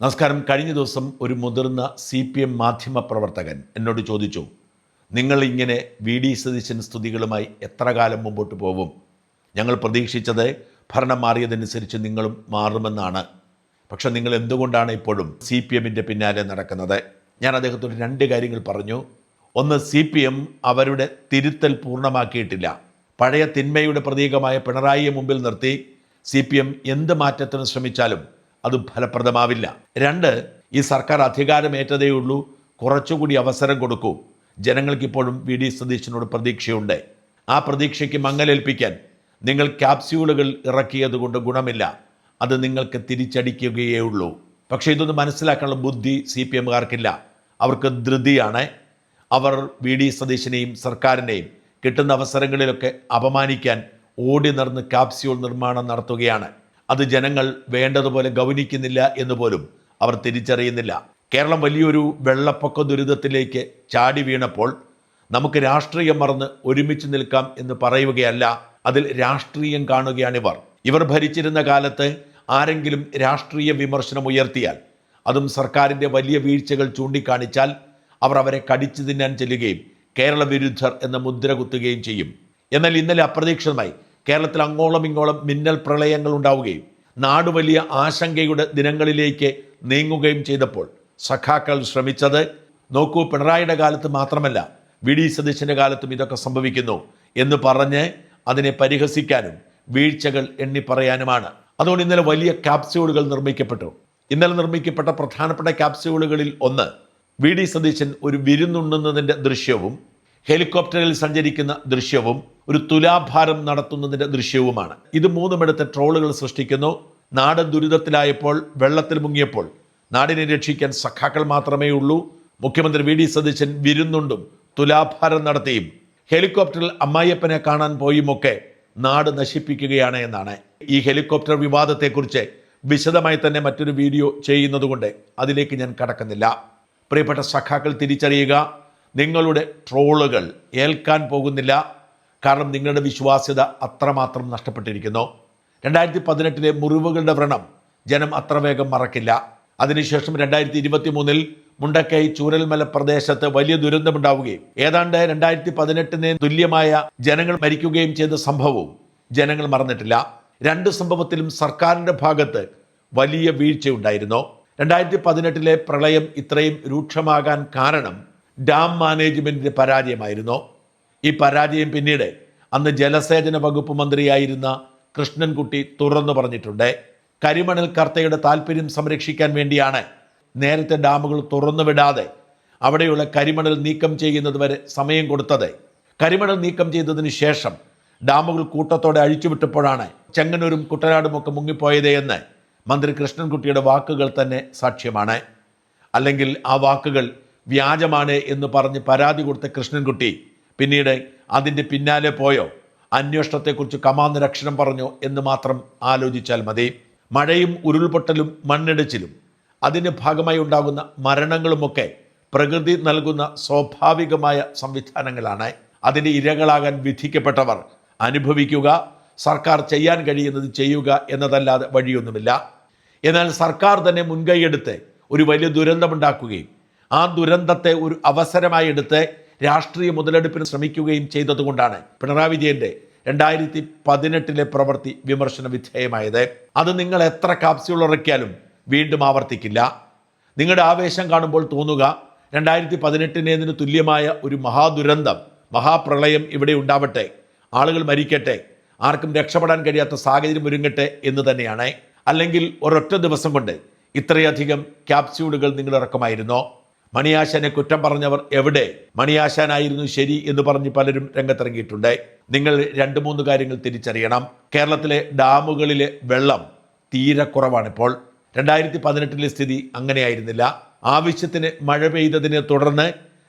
നമസ്കാരം. കഴിഞ്ഞ ദിവസം ഒരു മുതിർന്ന CPM മാധ്യമ പ്രവർത്തകൻ എന്നോട് ചോദിച്ചു, നിങ്ങൾ ഇങ്ങനെ VD സതീശൻ സ്തുതികളുമായി എത്ര കാലം മുമ്പോട്ട് പോകും? ഞങ്ങൾ പ്രതീക്ഷിച്ചത് ഭരണം മാറിയതനുസരിച്ച് നിങ്ങളും മാറുമെന്നാണ്. പക്ഷെ നിങ്ങൾ എന്തുകൊണ്ടാണ് ഇപ്പോഴും CPMൻ്റെ പിന്നാലെ നടക്കുന്നത്? ഞാൻ അദ്ദേഹത്തോട് രണ്ട് കാര്യങ്ങൾ പറഞ്ഞു. ഒന്ന്, CPM അവരുടെ തിരുത്തൽ പൂർണ്ണമാക്കിയിട്ടില്ല. പഴയ തിന്മയുടെ പ്രതീകമായ പിണറായിയെ മുമ്പിൽ നിർത്തി CPM എന്ത് മാറ്റത്തിന് ശ്രമിച്ചാലും അത് ഫലപ്രദമാവില്ല. രണ്ട്, ഈ സർക്കാർ അധികാരമേറ്റതേയുള്ളൂ, കുറച്ചുകൂടി അവസരം കൊടുക്കൂ. ജനങ്ങൾക്കിപ്പോഴും VD സതീശനോട് പ്രതീക്ഷയുണ്ട്. ആ പ്രതീക്ഷയ്ക്ക് മങ്ങലേൽപ്പിക്കാൻ നിങ്ങൾ ക്യാപ്സ്യൂളുകൾ ഇറക്കിയതുകൊണ്ട് ഗുണമില്ല, അത് നിങ്ങൾക്ക് തിരിച്ചടിക്കുകയേ ഉള്ളൂ. പക്ഷേ ഇതൊന്ന് മനസ്സിലാക്കാനുള്ള ബുദ്ധി CPMകാർക്കില്ല. അവർക്ക് ധൃതിയാണ്. അവർ VD സതീശനെയും സർക്കാരിനെയും കിട്ടുന്ന അവസരങ്ങളിലൊക്കെ അപമാനിക്കാൻ ഓടി നടന്ന് ക്യാപ്സ്യൂൾ നിർമ്മാണം നടത്തുകയാണ്. അത് ജനങ്ങൾ വേണ്ടതുപോലെ ഗൗനിക്കുന്നില്ല എന്ന് പോലും അവർ തിരിച്ചറിയുന്നില്ല. കേരളം വലിയൊരു വെള്ളപ്പൊക്ക ദുരിതത്തിലേക്ക് ചാടി വീണപ്പോൾ നമുക്ക് രാഷ്ട്രീയം മറന്ന് ഒരുമിച്ച് നിൽക്കാം എന്ന് പറയുകയല്ല, അതിൽ രാഷ്ട്രീയം കാണുകയാണിവർ. ഇവർ ഭരിച്ചിരുന്ന കാലത്ത് ആരെങ്കിലും രാഷ്ട്രീയ വിമർശനം ഉയർത്തിയാൽ, അതും സർക്കാരിൻ്റെ വലിയ വീഴ്ചകൾ ചൂണ്ടിക്കാണിച്ചാൽ, അവർ അവരെ കടിച്ചു തിന്നാൻ ചെല്ലുകയും കേരള വിരുദ്ധർ എന്ന മുദ്ര കുത്തുകയും ചെയ്യും. എന്നാൽ ഇന്നലെ അപ്രതീക്ഷിതമായി കേരളത്തിൽ അങ്ങോളം ഇങ്ങോളം മിന്നൽ പ്രളയങ്ങൾ ഉണ്ടാവുകയും നാട് വലിയ ആശങ്കയുടെ ദിനങ്ങളിലേക്ക് നീങ്ങുകയും ചെയ്തപ്പോൾ സഖാക്കൾ ശ്രമിച്ചത്, നോക്കൂ, പിണറായിയുടെ കാലത്ത് മാത്രമല്ല VD സതീശൻ്റെ കാലത്തും ഇതൊക്കെ സംഭവിക്കുന്നു എന്ന് പറഞ്ഞ് അതിനെ പരിഹസിക്കാനും വീഴ്ചകൾ എണ്ണി പറയാനുമാണ്. അതുകൊണ്ട് ഇന്നലെ വലിയ ക്യാപ്സ്യൂളുകൾ നിർമ്മിക്കപ്പെട്ടു. ഇന്നലെ നിർമ്മിക്കപ്പെട്ട പ്രധാനപ്പെട്ട ക്യാപ്സ്യൂളുകളിൽ ഒന്ന്, VD സതീശൻ ഒരു വിരുന്നുണ്ണുന്നതിൻ്റെ ദൃശ്യവും ഹെലികോപ്റ്ററിൽ സഞ്ചരിക്കുന്ന ദൃശ്യവും ഒരു തുലാഭാരം നടത്തുന്നതിൻ്റെ ദൃശ്യവുമാണ്. ഇത് മൂന്നുമെടുത്ത് ട്രോളുകൾ സൃഷ്ടിക്കുന്നു. നാട് ദുരിതത്തിലായപ്പോൾ, വെള്ളത്തിൽ മുങ്ങിയപ്പോൾ നാടിനെ രക്ഷിക്കാൻ സഖാക്കൾ മാത്രമേ ഉള്ളൂ. മുഖ്യമന്ത്രി VD സതീശൻ വിരുന്നുണ്ടും തുലാഭാരം നടത്തിയും ഹെലികോപ്റ്ററിൽ അമ്മായിയപ്പനെ കാണാൻ പോയുമൊക്കെ നാട് നശിപ്പിക്കുകയാണ് എന്നാണ്. ഈ ഹെലികോപ്റ്റർ വിവാദത്തെക്കുറിച്ച് വിശദമായി തന്നെ മറ്റൊരു വീഡിയോ ചെയ്യുന്നതുകൊണ്ട് അതിലേക്ക് ഞാൻ കടക്കുന്നില്ല. പ്രിയപ്പെട്ട സഖാക്കൾ, തിരിച്ചറിയുക, നിങ്ങളുടെ ട്രോളുകൾ ഏൽക്കാൻ പോകുന്നില്ല. കാരണം നിങ്ങളുടെ വിശ്വാസ്യത അത്രമാത്രം നഷ്ടപ്പെട്ടിരിക്കുന്നു. 2018 മുറിവുകളുടെ വ്രണം ജനം അത്ര വേഗം മറക്കില്ല. അതിനുശേഷം 2023 മുണ്ടക്കൈ ചൂരൽമല പ്രദേശത്ത് വലിയ ദുരന്തമുണ്ടാവുകയും ഏതാണ്ട് 2018 തുല്യമായ ജനങ്ങൾ മരിക്കുകയും ചെയ്ത സംഭവവും ജനങ്ങൾ മറന്നിട്ടില്ല. രണ്ട് സംഭവത്തിലും സർക്കാരിൻ്റെ ഭാഗത്ത് വലിയ വീഴ്ചയുണ്ടായിരുന്നു. 2018 പ്രളയം ഇത്രയും രൂക്ഷമാകാൻ കാരണം ഡാം മാനേജ്മെൻറ്റിൻ്റെ പരാജയമായിരുന്നു. ഈ പരാജയം പിന്നീട് അന്ന് ജലസേചന വകുപ്പ് മന്ത്രിയായിരുന്ന കൃഷ്ണൻകുട്ടി തുറന്നു പറഞ്ഞിട്ടുണ്ട്. കരിമണൽ കർത്തയുടെ താല്പര്യം സംരക്ഷിക്കാൻ വേണ്ടിയാണ് നേരത്തെ ഡാമുകൾ തുറന്നു വിടാതെ അവിടെയുള്ള കരിമണൽ നീക്കം ചെയ്യുന്നത് വരെ സമയം കൊടുത്തത്. കരിമണൽ നീക്കം ചെയ്തതിന് ശേഷം ഡാമുകൾ കൂട്ടത്തോടെ അഴിച്ചുവിട്ടപ്പോഴാണ് ചെങ്ങന്നൂരും കുട്ടനാടും ഒക്കെ മുങ്ങിപ്പോയത് എന്ന് മന്ത്രി കൃഷ്ണൻകുട്ടിയുടെ വാക്കുകൾ തന്നെ സാക്ഷ്യമാണ്. അല്ലെങ്കിൽ ആ വാക്കുകൾ വ്യാജമാണ് എന്ന് പറഞ്ഞ് പരാതി കൊടുത്ത കൃഷ്ണൻകുട്ടി പിന്നീട് അതിൻ്റെ പിന്നാലെ പോയോ, അന്വേഷണത്തെക്കുറിച്ച് കമാന്നൊരക്ഷരം പറഞ്ഞോ എന്ന് മാത്രം ആലോചിച്ചാൽ മതി. മഴയും ഉരുൾപൊട്ടലും മണ്ണിടിച്ചിലും അതിൻ്റെ ഭാഗമായി ഉണ്ടാകുന്ന മരണങ്ങളുമൊക്കെ പ്രകൃതി നൽകുന്ന സ്വാഭാവികമായ സംവിധാനങ്ങളാണ്. അതിൻ്റെ ഇരകളാകാൻ വിധിക്കപ്പെട്ടവർ അനുഭവിക്കുക, സർക്കാർ ചെയ്യാൻ കഴിയുന്നത് ചെയ്യുക എന്നതല്ലാതെ വഴിയൊന്നുമില്ല. എന്നാൽ സർക്കാർ തന്നെ മുൻകൈയെടുത്ത് ഒരു വലിയ ദുരന്തമുണ്ടാക്കുകയും ആ ദുരന്തത്തെ ഒരു അവസരമായി എടുത്ത് രാഷ്ട്രീയ മുതലെടുപ്പിന് ശ്രമിക്കുകയും ചെയ്തതുകൊണ്ടാണ് പിണറായി വിജയൻ്റെ 2018 പ്രവൃത്തി വിമർശന വിധേയമായത്. അത് നിങ്ങൾ എത്ര കാപ്സ്യൂൾ ഇറക്കിയാലും വീണ്ടും ആവർത്തിക്കില്ല. നിങ്ങളുടെ ആവേശം കാണുമ്പോൾ തോന്നുക, 2018 തുല്യമായ ഒരു മഹാദുരന്തം, മഹാപ്രളയം ഇവിടെ ഉണ്ടാവട്ടെ, ആളുകൾ മരിക്കട്ടെ, ആർക്കും രക്ഷപ്പെടാൻ കഴിയാത്ത സാഹചര്യം ഒരുങ്ങട്ടെ എന്ന് തന്നെയാണ്. അല്ലെങ്കിൽ ഒരൊറ്റ ദിവസം കൊണ്ട് ഇത്രയധികം ക്യാപ്സ്യൂളുകൾ നിങ്ങൾ ഇറക്കുമായിരുന്നോ? മണിയാശാനെ കുറ്റം പറഞ്ഞവർ എവിടെ? മണിയാശാനായിരുന്നു ശരി എന്ന് പറഞ്ഞ് പലരും രംഗത്തിറങ്ങിയിട്ടുണ്ട്. നിങ്ങൾ 2-3 കാര്യങ്ങൾ തിരിച്ചറിയണം. കേരളത്തിലെ ഡാമുകളിലെ വെള്ളം തീരെ കുറവാണിപ്പോൾ. 2018 സ്ഥിതി അങ്ങനെയായിരുന്നില്ല. ആവശ്യത്തിന് മഴ പെയ്തതിനെ തുടർന്ന്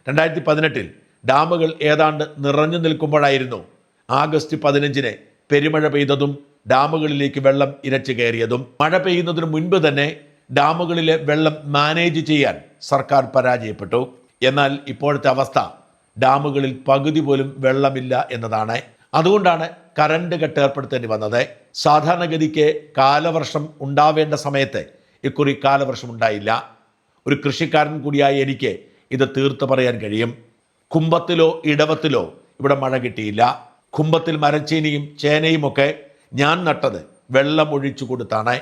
2018 ഡാമുകൾ ഏതാണ്ട് നിറഞ്ഞു നിൽക്കുമ്പോഴായിരുന്നു ആഗസ്റ്റ് 15 പെരുമഴ പെയ്തതും ഡാമുകളിലേക്ക് വെള്ളം ഇരച്ചു കയറിയതും. മഴ പെയ്യുന്നതിന് മുൻപ് തന്നെ ഡാമുകളിലെ വെള്ളം മാനേജ് ചെയ്യാൻ സർക്കാർ പരാജയപ്പെട്ടു. എന്നാൽ ഇപ്പോഴത്തെ അവസ്ഥ ഡാമുകളിൽ പകുതി പോലും വെള്ളമില്ല എന്നതാണ്. അതുകൊണ്ടാണ് കറണ്ട് കട്ട് ഏർപ്പെടുത്തേണ്ടി വന്നത്. സാധാരണഗതിക്ക് കാലവർഷം ഉണ്ടാവേണ്ട സമയത്ത് ഇക്കുറി കാലവർഷം ഉണ്ടായില്ല. ഒരു കൃഷിക്കാരൻ കൂടിയായ എനിക്ക് ഇത് തീർത്ത് പറയാൻ കഴിയും. കുംഭത്തിലോ ഇടവത്തിലോ ഇവിടെ മഴ കിട്ടിയില്ല. കുംഭത്തിൽ മരച്ചീനിയും ചേനയും ഒക്കെ ഞാൻ നട്ടത് വെള്ളം ഒഴിച്ചു കൊടുത്താണ്.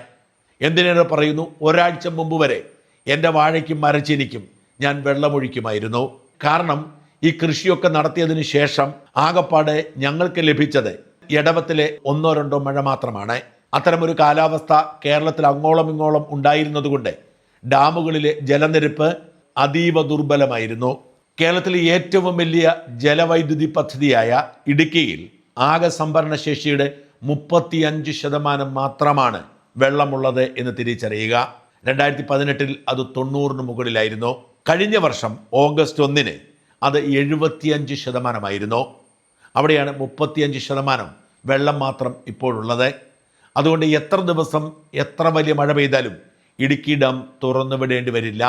എന്തിനേറെ പറയുന്നു, ഒരാഴ്ച മുമ്പ് വരെ എൻ്റെ വാഴയ്ക്കും മരച്ചീനിക്കും ഞാൻ വെള്ളമൊഴിക്കുമായിരുന്നു. കാരണം ഈ കൃഷിയൊക്കെ നടത്തിയതിനു ശേഷം ആകപ്പാടെ ഞങ്ങൾക്ക് ലഭിച്ചത് ഇടവത്തിലെ 1-2 മഴ മാത്രമാണ്. അത്തരമൊരു കാലാവസ്ഥ കേരളത്തിൽ അങ്ങോളം ഇങ്ങോളം ഉണ്ടായിരുന്നതുകൊണ്ട് ഡാമുകളിലെ ജലനിരപ്പ് അതീവ ദുർബലമായിരുന്നു. കേരളത്തിലെ ഏറ്റവും വലിയ ജലവൈദ്യുതി പദ്ധതിയായ ഇടുക്കിയിൽ ആകെ സംഭരണ ശേഷിയുടെ 35% മാത്രമാണ് വെള്ളമുള്ളത് എന്ന് തിരിച്ചറിയുക. 2018 അത് 90 മുകളിലായിരുന്നു. കഴിഞ്ഞ വർഷം ഓഗസ്റ്റ് 1 അത് 75%. അവിടെയാണ് 35% വെള്ളം മാത്രം ഇപ്പോഴുള്ളത്. അതുകൊണ്ട് എത്ര ദിവസം എത്ര വലിയ മഴ പെയ്താലും ഇടുക്കി ഡാം തുറന്നു വിടേണ്ടി വരില്ല.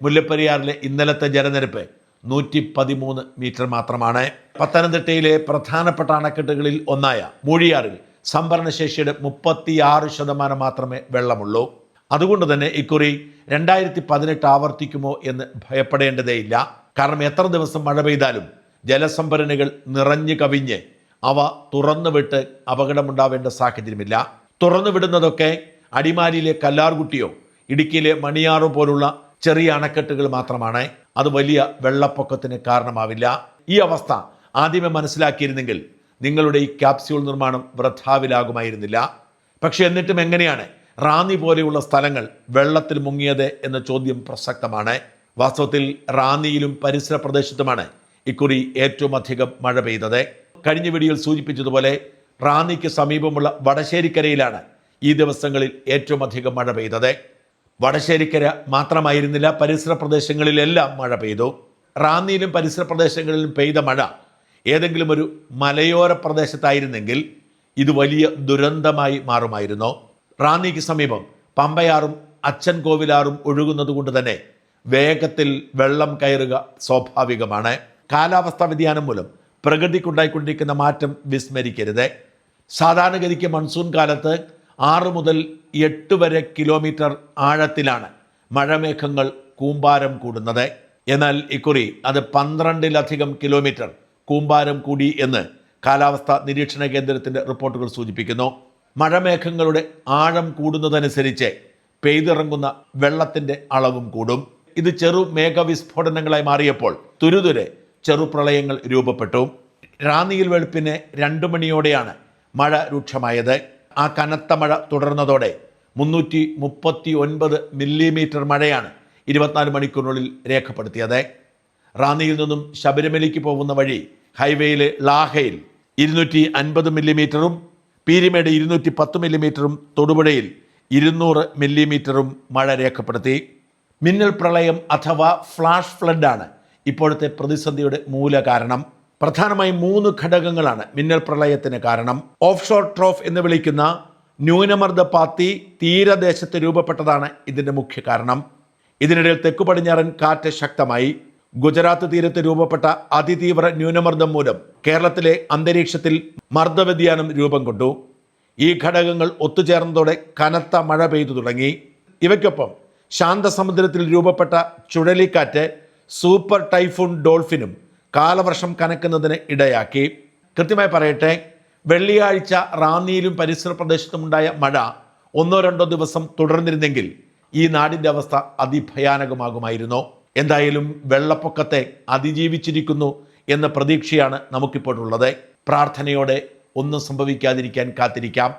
മുല്ലപ്പെരിയാറിലെ ഇന്നലത്തെ ജലനിരപ്പ് 113 മീറ്റർ മാത്രമാണ്. പത്തനംതിട്ടയിലെ പ്രധാനപ്പെട്ട അണക്കെട്ടുകളിൽ ഒന്നായ മൂഴിയാറിൽ സംഭരണശേഷിയുടെ 36% മാത്രമേ വെള്ളമുള്ളൂ. അതുകൊണ്ട് തന്നെ ഇക്കുറി 2018 ആവർത്തിക്കുമോ എന്ന് ഭയപ്പെടേണ്ടതേയില്ല. കാരണം എത്ര ദിവസം മഴ പെയ്താലും ജലസംഭരണികൾ നിറഞ്ഞു കവിഞ്ഞ് അവ തുറന്നുവിട്ട് അപകടമുണ്ടാവേണ്ട സാഹചര്യമില്ല. തുറന്നുവിടുന്നതൊക്കെ അടിമാലിയിലെ കല്ലാർകുട്ടിയോ ഇടുക്കിയിലെ മണിയാറോ പോലുള്ള ചെറിയ അണക്കെട്ടുകൾ മാത്രമാണ്. അത് വലിയ വെള്ളപ്പൊക്കത്തിന് കാരണമാവില്ല. ഈ അവസ്ഥ ആദ്യമേ മനസ്സിലാക്കിയിരുന്നെങ്കിൽ നിങ്ങളുടെ ഈ ക്യാപ്സ്യൂൾ നിർമ്മാണം വൃഥാവിലാകുമായിരുന്നില്ല. പക്ഷെ എന്നിട്ടും എങ്ങനെയാണ് റാന്നി പോലെയുള്ള സ്ഥലങ്ങൾ വെള്ളത്തിൽ മുങ്ങിയത് എന്ന ചോദ്യം പ്രസക്തമാണ്. വാസ്തവത്തിൽ റാന്നിയിലും പരിസര പ്രദേശത്തുമാണ് ഇക്കുറി ഏറ്റവും അധികം മഴ പെയ്തത്. കഴിഞ്ഞ വീഡിയോയിൽ സൂചിപ്പിച്ചതുപോലെ റാന്നിക്ക് സമീപമുള്ള വടശ്ശേരിക്കരയിലാണ് ഈ ദിവസങ്ങളിൽ ഏറ്റവും അധികം മഴ പെയ്തത്. വടശ്ശേരിക്കര മാത്രമായിരുന്നില്ല, പരിസര പ്രദേശങ്ങളിലെല്ലാം മഴ പെയ്തു. റാന്നിയിലും പരിസര പ്രദേശങ്ങളിലും പെയ്ത മഴ ഏതെങ്കിലും ഒരു മലയോര പ്രദേശത്തായിരുന്നെങ്കിൽ ഇത് വലിയ ദുരന്തമായി മാറുമായിരുന്നു. റാന്നിക്ക് സമീപം പമ്പയാറും അച്ഛൻ കോവിലാറും ഒഴുകുന്നത് കൊണ്ട് തന്നെ വേഗത്തിൽ വെള്ളം കയറുക സ്വാഭാവികമാണ്. കാലാവസ്ഥാ വ്യതിയാനം മൂലം പ്രകൃതിക്കുണ്ടായിക്കൊണ്ടിരിക്കുന്ന മാറ്റം വിസ്മരിക്കരുത്. സാധാരണഗതിക്ക് മൺസൂൺ കാലത്ത് 6 മുതൽ 8 വരെ കിലോമീറ്റർ ആഴത്തിലാണ് മഴമേഘങ്ങൾ കൂമ്പാരം കൂടുന്നത്. എന്നാൽ ഇക്കുറി അത് 12-ലധികം കിലോമീറ്റർ കൂമ്പാരം കൂടി എന്ന് കാലാവസ്ഥാ നിരീക്ഷണ കേന്ദ്രത്തിൻ്റെ റിപ്പോർട്ടുകൾ സൂചിപ്പിക്കുന്നു. മഴമേഘങ്ങളുടെ ആഴം കൂടുന്നതനുസരിച്ച് പെയ്തിറങ്ങുന്ന വെള്ളത്തിൻ്റെ അളവും കൂടും. ഇത് ചെറു മേഘവിസ്ഫോടനങ്ങളായി മാറിയപ്പോൾ തുരുതുരെ ചെറുപ്രളയങ്ങൾ രൂപപ്പെട്ടു. റാന്നിയിൽ വെളുപ്പിന് 2 മണിയോടെയാണ് മഴ രൂക്ഷമായത്. ആ കനത്ത മഴ തുടർന്നതോടെ 339 മില്ലിമീറ്റർ മഴയാണ് 24 മണിക്കൂറിനുള്ളിൽ രേഖപ്പെടുത്തിയത്. റാന്നിയിൽ നിന്നും ശബരിമലയ്ക്ക് പോകുന്ന വഴി ഹൈവേയിലെ ലാഹയിൽ 250 മില്ലിമീറ്ററും പീരിമേട് 210 മില്ലിമീറ്ററും തൊടുപുഴയിൽ 200 മില്ലിമീറ്ററും മഴ രേഖപ്പെടുത്തി. മിന്നൽ പ്രളയം അഥവാ ഫ്ലാഷ് ഫ്ലഡാണ് ഇപ്പോഴത്തെ പ്രതിസന്ധിയുടെ മൂല കാരണം. പ്രധാനമായും 3 ഘടകങ്ങളാണ് മിന്നൽ പ്രളയത്തിന് കാരണം. ഓഫ് ഷോർ ട്രോഫ് എന്ന് വിളിക്കുന്ന ന്യൂനമർദ്ദ പാത്തി തീരദേശത്ത് രൂപപ്പെട്ടതാണ് ഇതിൻ്റെ മുഖ്യ കാരണം. ഇതിനിടയിൽ തെക്കു പടിഞ്ഞാറൻ കാറ്റ് ശക്തമായി. ഗുജറാത്ത് തീരത്ത് രൂപപ്പെട്ട അതിതീവ്ര ന്യൂനമർദ്ദം മൂലം കേരളത്തിലെ അന്തരീക്ഷത്തിൽ മർദ്ദവ്യതിയാനം രൂപം കൊണ്ടു. ഈ ഘടകങ്ങൾ ഒത്തുചേർന്നതോടെ കനത്ത മഴ പെയ്തു തുടങ്ങി. ഇവയ്ക്കൊപ്പം ശാന്തസമുദ്രത്തിൽ രൂപപ്പെട്ട ചുഴലിക്കാറ്റ് സൂപ്പർ ടൈഫൂൺ ഡോൾഫിനും കാലവർഷം കനക്കുന്നതിന് ഇടയാക്കി. കൃത്യമായി പറയട്ടെ, വെള്ളിയാഴ്ച റാന്നിയിലും പരിസര പ്രദേശത്തുമുണ്ടായ മഴ 1-2 ദിവസം തുടർന്നിരുന്നെങ്കിൽ ഈ നാടിൻ്റെ അവസ്ഥ അതിഭയാനകമാകുമായിരുന്നു. എന്തായാലും വെള്ളപ്പൊക്കത്തെ അതിജീവിച്ചിരിക്കുന്നു എന്ന പ്രതീക്ഷയാണ് നമുക്കിപ്പോഴുള്ളത്. പ്രാർത്ഥനയോടെ ഒന്നും സംഭവിക്കാതിരിക്കാൻ കാത്തിരിക്കാം.